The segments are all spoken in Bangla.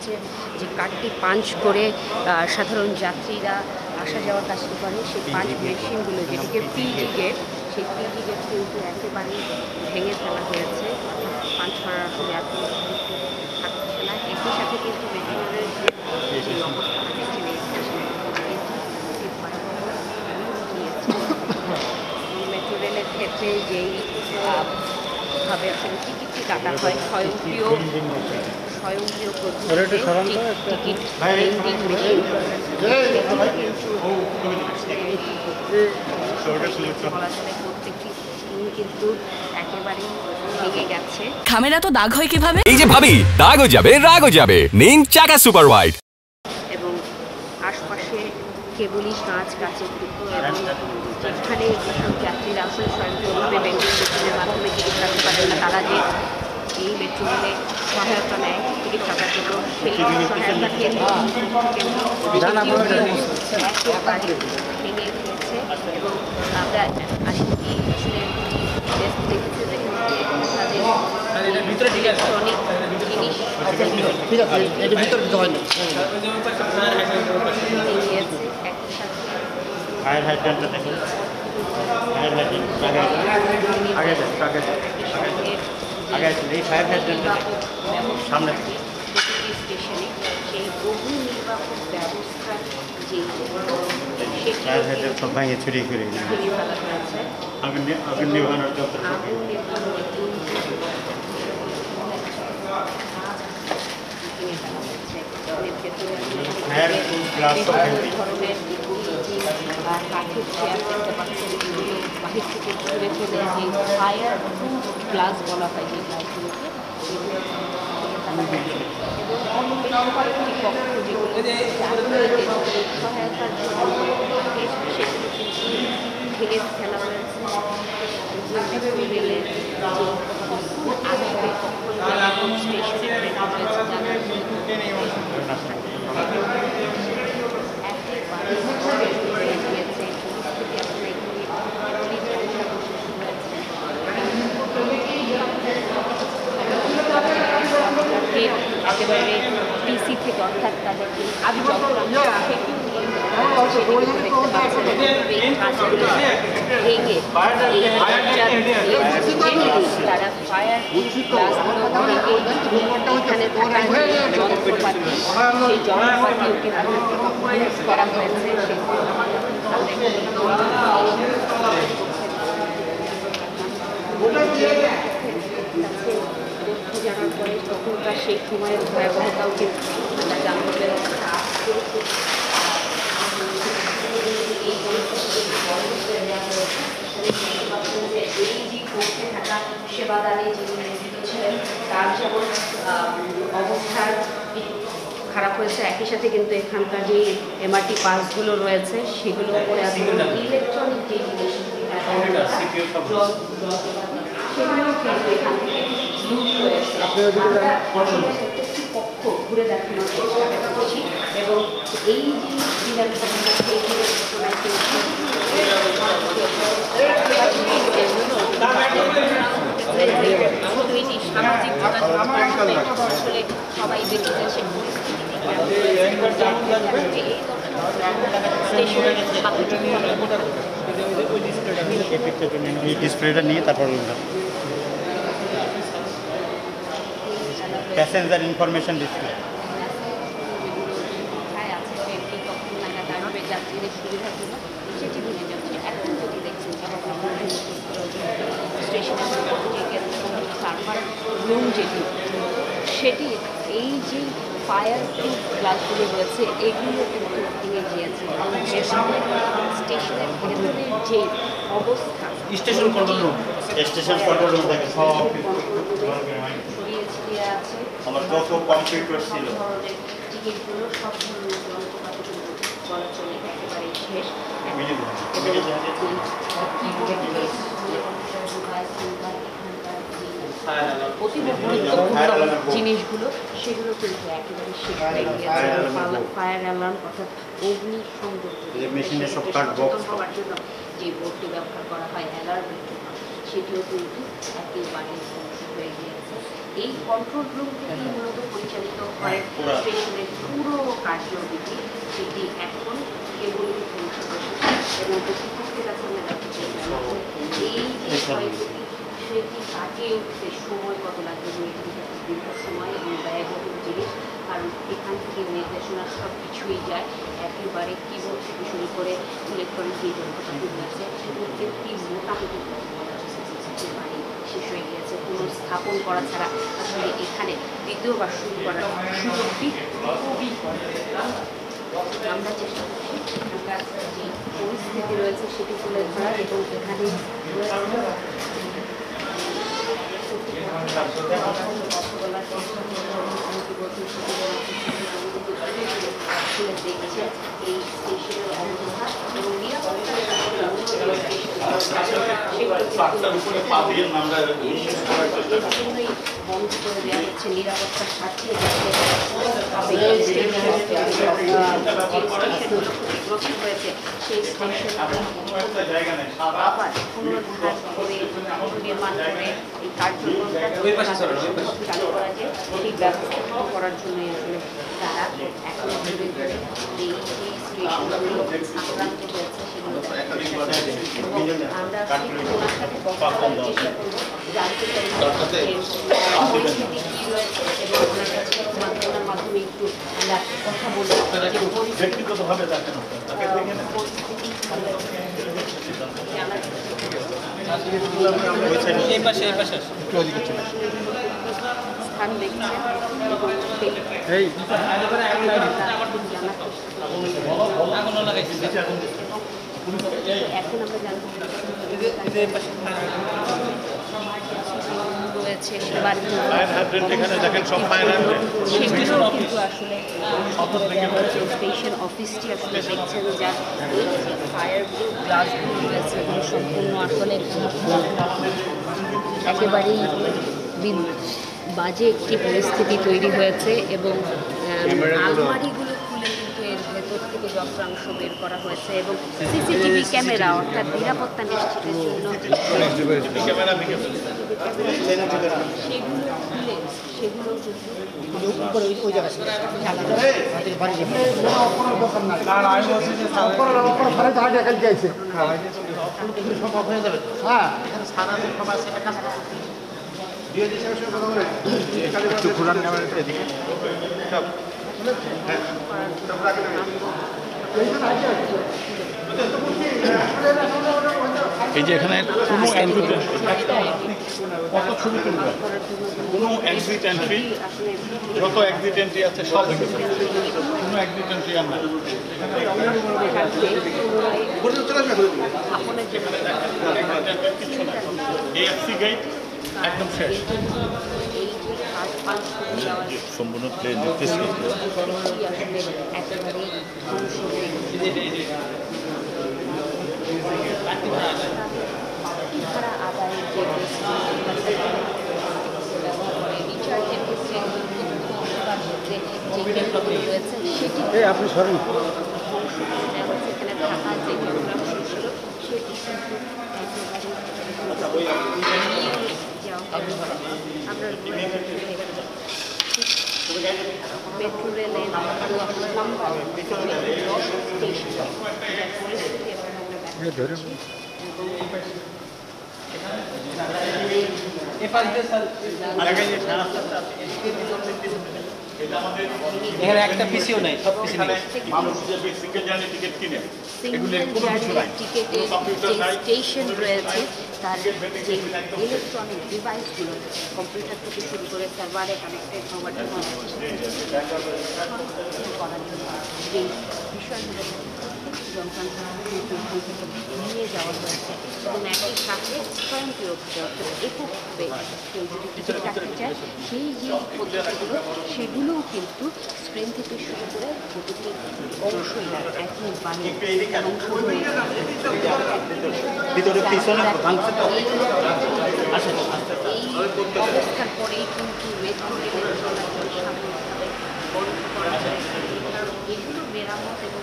হচ্ছে যে কার্ডটি পাঞ্চ করে সাধারণ যাত্রীরা আসা যাওয়ার কাজটি করে, সেই পাঞ্চ মেশিনগুলো যেটিকে পিজি গেট, সেই পিজি গেট কিন্তু একেবারেই ভেঙে ফেলা হয়েছে। পাঞ্চ করার আসলে এত থাকছে না। একই সাথে কিন্তু মেশিনের যে অবস্থা মেট্রো রেলের ক্ষেত্রে যেই ভাবে আসলে টিকিটটি কাটা হয় স্বয়ংক্রিয় পদ্ধতিতে টিকিট প্রিন্টিং মেশিন প্রত্যেকটি কিন্তু একেবারেই ভেঙে গেছে। খামেরা তো দাগ হয় কিভাবে? এই যে ভাবি, দাগও যাবে রাগও যাবে, নিন চাকা সুপার হোয়াইট। এবং আশপাশে কেবলই কাঁচের টুকরো এবং যেখানে যেসব যাত্রীরা আসলে স্বয়ংক্রিয়ভাবে বেঙ্গল মেশিনের মাধ্যমে টিকিট কাটতে পারেন না, তারা যে এই মেট্রো রেলে সহায়তা নেয় টিকিট কাটার জন্য, সেই সহায়তা কেন্দ্র একেবারে ভেঙে গিয়েছে। এবং আমরা আসলে দেখেছি তাদের ইলেকট্রনিক জিনিস সামনে স্টেশনে সেই বহু নির্বাহক ব্যবস্থা যে সব ভাঙে ছড়িয়ে ফিরে ভেঙে ফেলা হয়েছে। আগুন নিভানোর যন্ত্র কাঠের চেয়ার দেখতে পাচ্ছেন, বাহির থেকে ঘুরে ফেলে যে ফায়ার প্রুফ গ্লাস বলা হয় যে গ্লাসগুলোকে, এবং কয়েকটি পক্ষ যেগুলো সহায়তার জন্য থাকে সেগুলো কিন্তু ভেঙে ফেলা হয়েছে। রেলের যে আসবে কখন স্টেশনে রয়েছে জানার একেবারে পিসি থেকে অর্থাৎ তাদেরকে তারা ফায়ার গ্লাসগুলো এখানে থাকা যন্ত্রপাতি, সেই যন্ত্রপাতিকে ইউজ করা হয়েছে। জানার পরে তখনকার সেই সময়ের ভয়াবহতাও কিন্তু আমরা জানতে পেরেছি। এই যে করতে থাকা সেবাদানে যিনি নিয়োজিত ছিলেন তার যেমন অবস্থার খারাপ হয়েছে, একই সাথে কিন্তু এখানকার যে এমআরটি পাসগুলো রয়েছে সেগুলো উপরে আছে ইলেকট্রনিক যে জিনিস সেগুলো কিন্তু এখান থেকে প্রত্যেকটি পক্ষ ঘুরে দেখানোর চেষ্টা করছি এবং এই যে বিধানসভা সামাজিক আসলে সবাই দেখেছেন সে ডিসপ্লেটা নিয়ে তারপর প্যাসেঞ্জার ইনফরমেশন ডিসপ্লে যাত্রীদের সুবিধার জন্য সেটি ভেঙে যাচ্ছে। এখন যদি দেখছেন স্টেশনের সার্ভার রুম যেটি সেটি এই যে ফায়ার প্রুফ গ্লাসগুলো রয়েছে এগুলো কিন্তু ভেঙে গিয়েছে এবং স্টেশনের ভেতরের যে অবস্থা স্টেশন কন্ট্রোল রুম ছড়িয়ে ছিটিয়ে আছে। আমার যত কম্পিউটার ছিল টিকিটগুলো সব ধরনের যন্ত্রপাতি চলাচলে একেবারেই শেষ। জিনিসগুলো সেগুলো কিন্তু একেবারে শেষ হয়ে গিয়েছে। ফায়ার অ্যালার্ম অর্থাৎ অগ্নি সংযোগ হওয়ার জন্য যে বোর্ডটি ব্যবহার করা হয় অ্যালার্মের জন্য সেটিও কিন্তু একেবারে ধ্বংস হয়ে গিয়েছে। এই কন্ট্রোল রুম থেকেই মূলত পরিচালিত হয় স্টেশনের পুরো কার্যবিধি, সেটি এখন কেবল পৌঁছে বসেছে এবং প্রতিপক্ষের কাছে আমরা দেখতে চাই এই যে ক্ষয়ক্ষতি সেটি কাটিয়ে উঠতে সময় কত লাগবে এবং এটি দীর্ঘ সময় এবং ব্যয়বহুল জিনিস, কারণ এখান থেকে নির্দেশনা সব কিছুই যায় একেবারে কিবোর্ড থেকে শুরু করে ইলেকট্রনিক যে যন্ত্রপাতি রয়েছে প্রত্যেকটি মোটামুটি বাড়ি শেষ হয়ে গিয়েছে। কোনো স্থাপন করা ছাড়া আসলে এখানে দ্বিতীয়বার শুরু করার সুযোগটি খুবই কম। আমরা চেষ্টা করছি এখানকার যে পরিস্থিতি রয়েছে সেটি তুলে ধরার এবং এখানে দেখছে এই স্টেশনের অবস্থা এবং নিরাপত্তাই বন্ধ করে দেওয়া হচ্ছে নিরাপত্তার স্বার্থে ক্ষতিগ্রস্ত হয়েছে সেই স্টেশন আবার পুনরুদ্ধার করে নির্মাণ করে এই কার্যক্রমটা চালু করা যায় সেই ব্যবস্থা করার জন্যই আসলে তারা এখন ধরে ধরে এই স্টেশনগুলো আক্রান্ত হয়েছে সেগুলো এবং আমরা ওনার সাথে কথা বলার চেষ্টা করবো জানতে চাই পরিস্থিতি কী রয়েছে এবং ওনার কাছে ওনার মাধ্যমে একটু আমরা কথা বলবো ব্যক্তিগতভাবে দেখেন স্থান দেখছেন এখন আমরা জানতে রয়েছে সেগুলো কিন্তু আসলে স্টেশন অফিসটি আসলে দেখছেন যার ফায়ার গ্লাসগুলো রয়েছে এগুলো সম্পূর্ণ আসলে একেবারেই বাজে একটি পরিস্থিতি তৈরি হয়েছে এবং আলমারিগুলো খুলে কিন্তু এর ভেতর থেকে যন্ত্রাংশ বের করা হয়েছে এবং সিসিটিভি ক্যামেরা অর্থাৎ নিরাপত্তা নিশ্চিতের জন্য সেগুলো এই যে এখানে কোনো কত ছবি তুলবেন, কোনো এক্সিট এন্ট্রি, যত এক্সিট এন্ট্রি আছে সব কোনো এক্সিট এন্ট্রি আর নাই। এএফসি গেট একদম শেষ, সম্পূর্ণ প্লেন ভাড়া আদায়ের যে রিচার্জের ক্ষেত্রে যে কেন্দ্রগুলি রয়েছে সেটি আপনি সরেন সেখানে থাকা যে যন্ত্রাংশ ছিল সেটি আমরা মেট্রো রেলের এখানে একটা পিসিও নাই, সব পিসি নেই। মানুষ যে সিঙ্গেল জার্নি টিকিট কিনে সিঙ্গেল জার্নি টিকেটের যে স্টেশন রয়েছে তার যে ইলেকট্রনিক ডিভাইসগুলো কম্পিউটার থেকে শুরু করে সার্ভারে কানেক্টেড হওয়ার জন্য করার জন্য যে বিষয়গুলো যন্ত্রাংশ নিয়ে যাওয়া হয়েছে এবং একই সাথে স্বয়ংক্রিয়ভাবে অর্থাৎ এককভাবে কেউ যদি টিকিট কাটতে চায় সেই যে পদ্ধতিগুলো সেগুলোও কিন্তু স্ক্রিন থেকে শুরু করে প্রতিটি অংশই একই বানিয়ে অংশ হয়ে এই অবস্থার পরেই কিন্তু মেট্রো রেলের চলাচল সাধারণভাবে বন্ধ করা হয়েছে কারণ এগুলো মেরামত এবং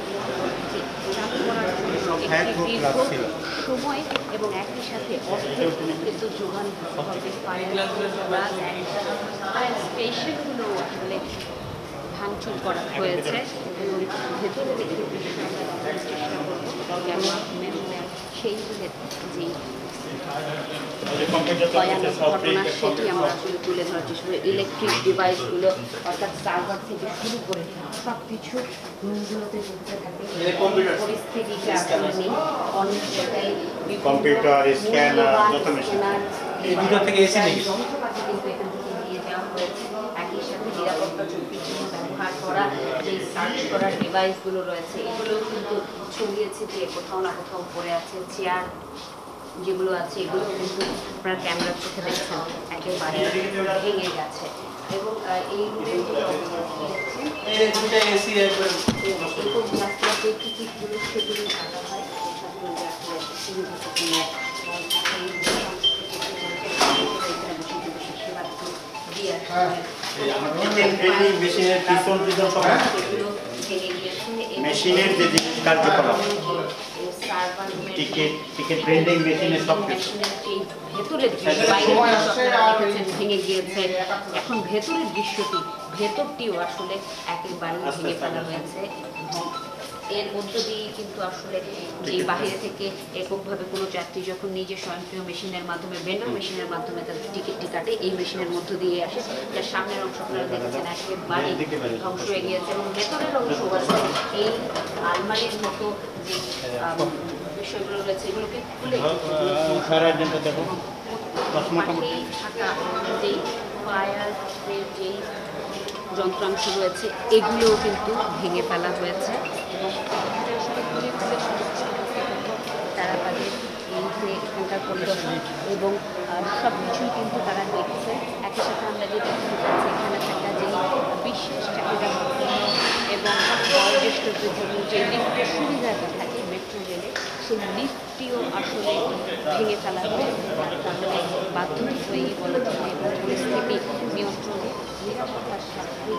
চালু করার জন্য একটি দীর্ঘ সময় এবং একই সাথে অর্থের কিন্তু যোগান হবে স্টেশনগুলো আসলে ভাঙচুর করা হয়েছে এবং ভেতরে দেখে দৃশ্য আমরা দেখার চেষ্টা করবো কেননা মেমোরিয়াল সেই যুগের যেই ভয়ানক ঘটনা সেটি আমরা আসলে তুলে ধরার চেষ্টা করি। ইলেকট্রিক ডিভাইসগুলো অর্থাৎ সার্ভার থেকে শুরু করে সব কিছু রুমগুলোতে ঢুকতে থাকে পরিস্থিতিটা আসলে নেই। অনেক জায়গায় কম্পিউটার, স্ক্যানার, যত মেশিন। এই দুটো থেকে এসে নেই যন্ত্রপাতি কিন্তু এখান থেকে নিয়ে যাওয়া হয়েছে। একই সাথে নিরাপত্তা ঝুঁকির জন্য ব্যবহার করা যে সার্চ করার ডিভাইসগুলো রয়েছে এগুলোও কিন্তু ছড়িয়ে ছিটিয়ে কোথাও না কোথাও পড়ে আছে। চেয়ার যেগুলো আছে এগুলো কিন্তু আপনারা ক্যামেরার চোখে দেখছেন একেবারে ভেঙে গেছে এবং এই রুমের যে অবস্থা দেখছেন এই দুটো এসি একবার এরকম রাস্তার যে টিকিটগুলো সেগুলো কাটা হয় সেগুলো আসলে সুবিধা কোনো দিয়ে আসা হয় মেশিনের পিছন পিছন সব সেগুলো ভেঙে গিয়েছে মেশিনের যে কার্যকলাপ টিকিট প্রিন্টিং মেশিনের সব কিছু ভেতরের দৃশ্য বাইরের দৃশ্য আপনারা দেখেছেন ভেঙে গিয়েছে। এখন ভেতরের দৃশ্যটি ভেতরটিও আসলে একেবারে ভেঙে ফেলা হয়েছে এবং এর মধ্য দিয়ে কিন্তু আসলে যে বাইরে থেকে এককভাবে কোনো যাত্রী যখন নিজে স্বয়ংক্রিয় মেশিনের মাধ্যমে ভেন্ডর মেশিনের মাধ্যমে তাদের টিকিটটি কাটে এই মেশিনের মধ্য দিয়ে আসে যার সামনের অংশ আপনারা দেখেছেন একেবারে ধ্বংস হয়ে গিয়েছে এবং ভেতরের অংশ আছে এই আলমারির মতো যে বিষয়গুলো রয়েছে এগুলোকে খুলে পাশেই থাকা যেই ফায়ারের যেই যন্ত্রাংশ রয়েছে এগুলোও কিন্তু ভেঙে ফেলা হয়েছে এবং তারা তাদের এই যে এখানকার পরিদর্শন এবং সব কিছুই কিন্তু তারা দেখছে। একই সাথে আমরা যে দেখতে পাচ্ছি এখানে থাকা যে বিশেষ চাহিদা এবং বয়োজ্যেষ্ঠদের জন্য যে লিফটের সুবিধাটা থাকে মেট্রো রেলে সেই লিফটটিও আসলে ভেঙে ফেলা হয়েছে তাহলে বাধ্য হয়েই বলা চলে এবং পরিস্থিতি নিয়ন্ত্রণে নিরাপত্তার সাথে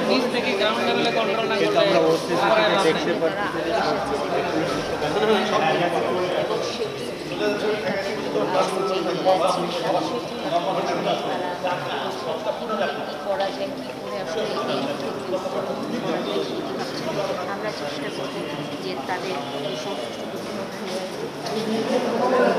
নিচ থেকে গ্রাউন্ড লেভেলে কন্ট্রোল না করলে এবং সেটি করা যায় কি করে আসলে আমরা চেষ্টা করি যে তাদের সংশ্লিষ্ট